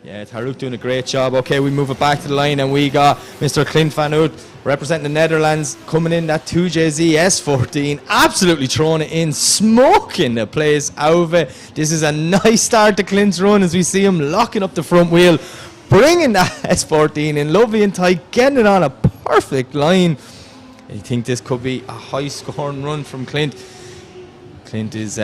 Yeah, Taruk doing a great job. Okay, we move it back to the line and we got Mr. Clint van Oort representing the Netherlands coming in that 2JZ S14. Absolutely throwing it in, smoking the place out of it. This is a nice start to Clint's run as we see him locking up the front wheel, bringing that S14 in lovely and tight, getting it on a perfect line. I think this could be a high scoring run from Clint. Clint is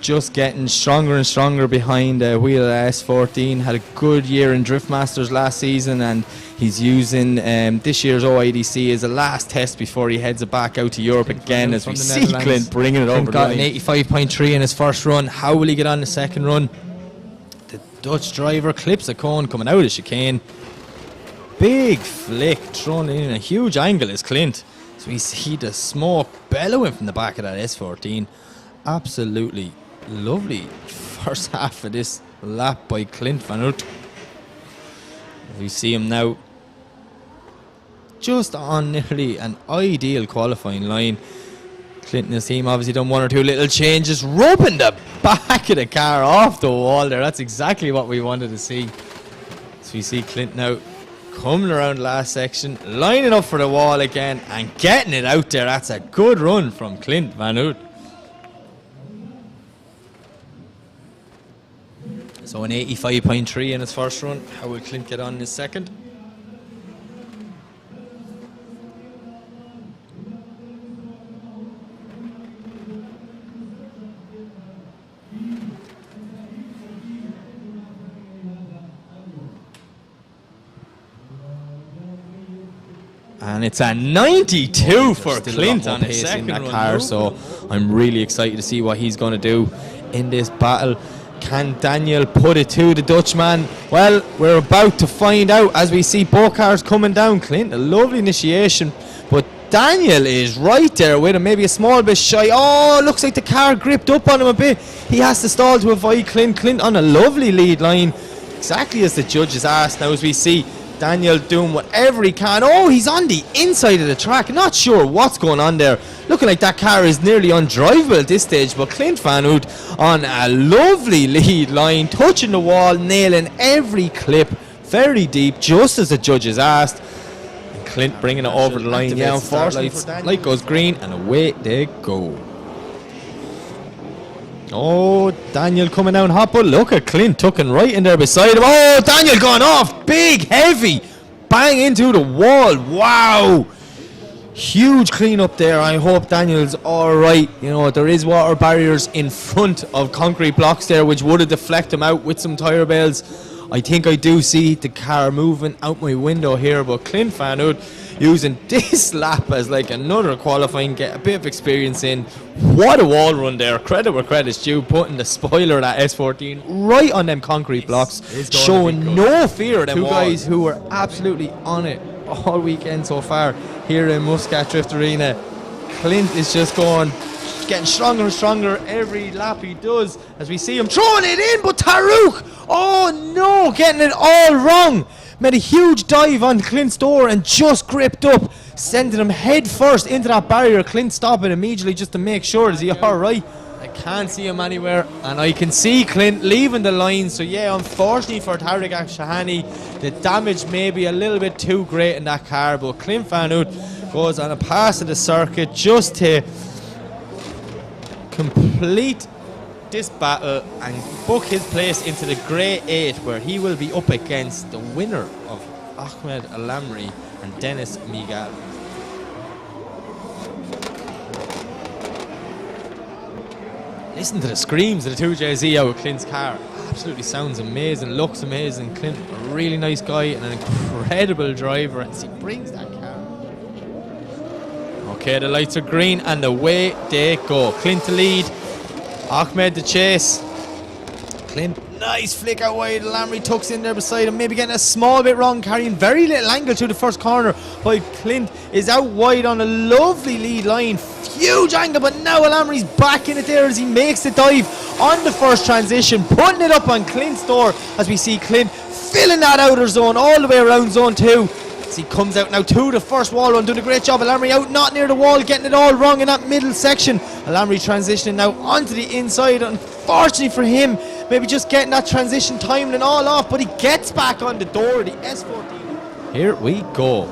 just getting stronger and stronger behind the wheel of S14. Had a good year in Drift Masters last season, and he's using this year's OIDC as a last test before he heads it back out to Europe again, as we see Clint bringing it over the line. Clint got an 85.3 in his first run. How will he get on the second run? The Dutch driver clips a cone coming out of chicane. Big flick thrown in a huge angle is Clint. So we see the smoke bellowing from the back of that S14. Absolutely lovely first half of this lap by Clint van Oort. We see him now just on nearly an ideal qualifying line. Clint and his team obviously done one or two little changes, rubbing the back of the car off the wall there. That's exactly what we wanted to see. So we see Clint now coming around the last section, lining up for the wall again and getting it out there. That's a good run from Clint van Oort. So an 85.3 in his first run. How will Clint get on in his second? And it's a 92 for Clint on his second run. Car, so I'm really excited to see what he's going to do in this battle. Can Daniel put it to the Dutchman? Well, we're about to find out as we see both cars coming down. Clint, a lovely initiation, but Daniel is right there with him, maybe a small bit shy. Oh, looks like the car gripped up on him a bit. He has to stall to avoid Clint. Clint on a lovely lead line, exactly as the judges asked. Now as we see Daniel doing whatever he can. Oh, he's on the inside of the track. Not sure what's going on there. Looking like that car is nearly undrivable at this stage. But Clint van Oort on a lovely lead line, touching the wall, nailing every clip. Very deep, just as the judges asked. And Clint bringing it over the line. Yeah, unfortunately, light goes green and away they go. Oh, Daniel coming down hot, but look at Clint tucking right in there beside him. Oh, Daniel gone off. Big, heavy. Bang into the wall. Wow. Huge clean up there. I hope Daniel's alright. You know, there is water barriers in front of concrete blocks there, which would have deflected him out with some tyre bales. I think I do see the car moving out my window here, but Clint van Oort using this lap as like another qualifying, get a bit of experience in. What a wall run there. Credit where credit's due, putting the spoiler of that S14 right on them concrete blocks, showing no fear of them. Two guys who were absolutely on it all weekend so far here in Muscat Drift Arena. Clint is just getting stronger and stronger every lap he does as we see him throwing it in, but Taruk, oh no, getting it all wrong. Made a huge dive on Clint's door and just gripped up, sending him head first into that barrier. Clint stopping immediately just to make sure, is he alright? I can't see him anywhere, and I can see Clint leaving the line. So yeah, unfortunately for Tarek Shahani, the damage may be a little bit too great in that car, but Clint van Oort goes on a pass of the circuit just to complete this battle and book his place into the Grey 8, where he will be up against the winner of Ahmed Alamri and Dennis Miguel. Listen to the screams of the 2JZ out of Clint's car. Absolutely sounds amazing, looks amazing. Clint, a really nice guy and an incredible driver, as he brings that car. Okay, the lights are green and away they go. Clint to lead, Ahmed to chase. Clint, nice flick out wide. Lamry tucks in there beside him, maybe getting a small bit wrong, carrying very little angle to the first corner, while Clint is out wide on a lovely lead line. Huge angle, but now Lamry's back in it there as he makes the dive on the first transition, putting it up on Clint's door as we see Clint filling that outer zone all the way around zone 2. As he comes out now to the first wall run, doing a great job. Alamri out not near the wall, getting it all wrong in that middle section. Alamri transitioning now onto the inside. Unfortunately for him, maybe just getting that transition timed and all off, but he gets back on the door, the S14. Here we go.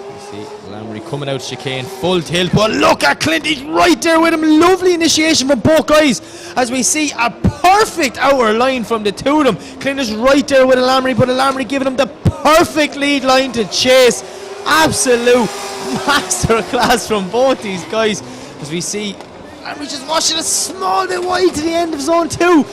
You see Lamry coming out chicane, full tilt, but look at Clint, he's right there with him. Lovely initiation from both guys, as we see a perfect outer line from the two of them. Clint is right there with a Lamry, but a Lamry giving him the perfect lead line to chase. Absolute masterclass from both these guys, as we see Lamry just watching a small bit wide to the end of zone 2.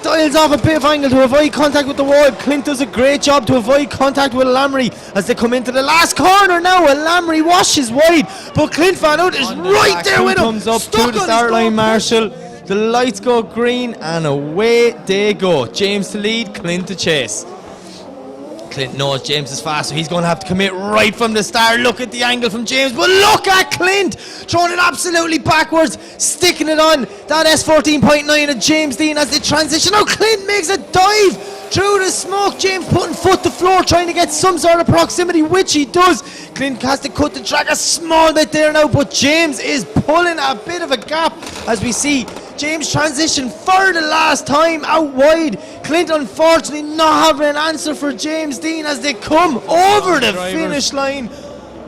Dials off a bit of angle to avoid contact with the wall. Clint does a great job to avoid contact with Lamry as they come into the last corner now. A Lamry washes wide, but Clint Van Oort is right there with him. Comes up to the start line, Marshall. The lights go green and away they go. James to lead, Clint to chase. Clint knows James is fast, so he's going to have to commit right from the start. Look at the angle from James, but look at Clint throwing it absolutely backwards, sticking it on that S14.9 of James Dean as they transition. Now Clint makes a dive through the smoke. James putting foot to floor, trying to get some sort of proximity, which he does. Clint has to cut the track a small bit there now, but James is pulling a bit of a gap as we see James transition for the last time out wide. Clint unfortunately not having an answer for James Dean as they come over the finish line.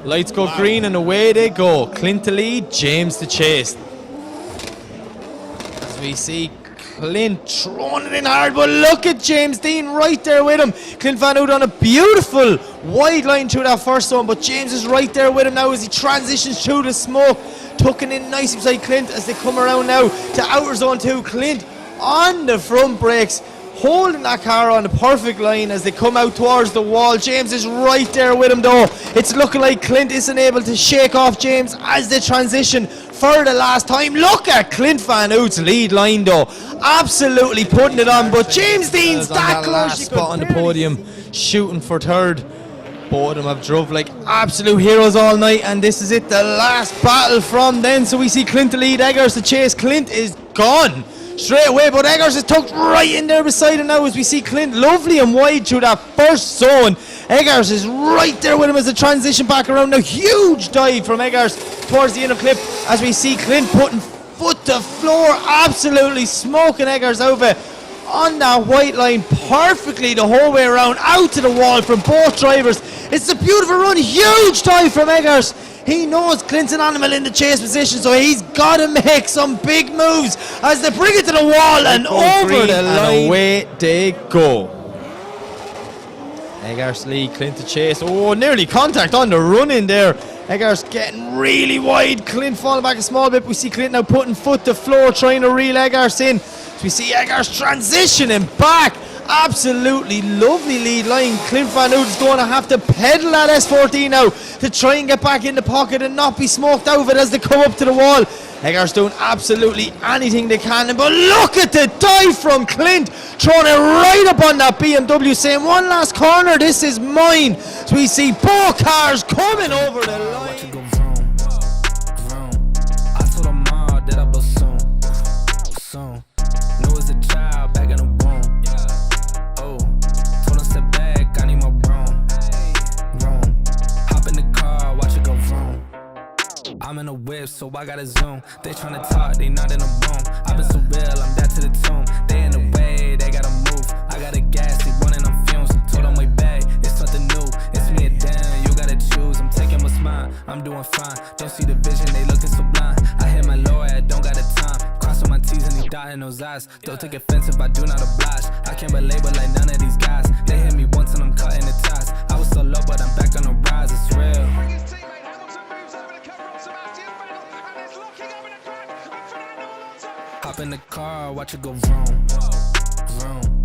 Lights go green and away they go. Clint to lead, James to chase. As we see Clint throwing it in hard, but look at James Dean right there with him. Clint Van Oort on a beautiful wide line through that first zone, but James is right there with him now as he transitions through the smoke, tucking in nice beside Clint as they come around now to outer zone 2. Clint on the front brakes, holding that car on the perfect line as they come out towards the wall. James is right there with him though. It's looking like Clint isn't able to shake off James as they transition for the last time. Look at Clint Van Oort's lead line though, absolutely putting it on, but James Dean's that close. Last spot on the podium, shooting for third. Both of them have drove like absolute heroes all night, and this is it, the last battle from then. So we see Clint to lead, Eggers to chase. Clint is gone straight away, but Eggers is tucked right in there beside him now as we see Clint lovely and wide through that first zone. Eggers is right there with him as a transition back around now. Huge dive from Eggers towards the inner clip as we see Clint putting foot to floor, absolutely smoking Eggers over on that white line perfectly the whole way around, out to the wall from both drivers. It's a beautiful run, huge dive from Eggers. He knows Clint's an animal in the chase position, so he's got to make some big moves as they bring it to the wall and over the line. And away they go. Eggers lead, Clint to chase. Oh, nearly contact on the run in there. Eggers getting really wide. Clint falling back a small bit. We see Clint now putting foot to floor, trying to reel Eggers in. So we see Eggers transitioning back. Absolutely lovely lead line. Clint Van Oort is going to have to pedal that S14 now to try and get back in the pocket and not be smoked out of it as they come up to the wall. Eggers doing absolutely anything they can, but look at the dive from Clint, throwing it right up on that BMW, saying one last corner, this is mine. So we see both cars coming over the line. I'm in a whip, so I gotta zoom. They tryna talk, they not in a room. I've been so real, I'm dead to the tomb. They in the way, they gotta move. I gotta gas, they running on fumes. Told them way back, it's something new. It's me and Dan, you gotta choose. I'm taking what's mine, I'm doing fine. Don't see the vision, they looking so blind. I hit my lawyer, don't got the time. Crossing my T's and he dotting those eyes. Don't take offense if I do not oblige. I can't relate but like none of these guys. They hit me once and I'm cutting the ties. I was so low but I'm back on the rise, it's real. Hop in the car, watch it go vroom, vroom.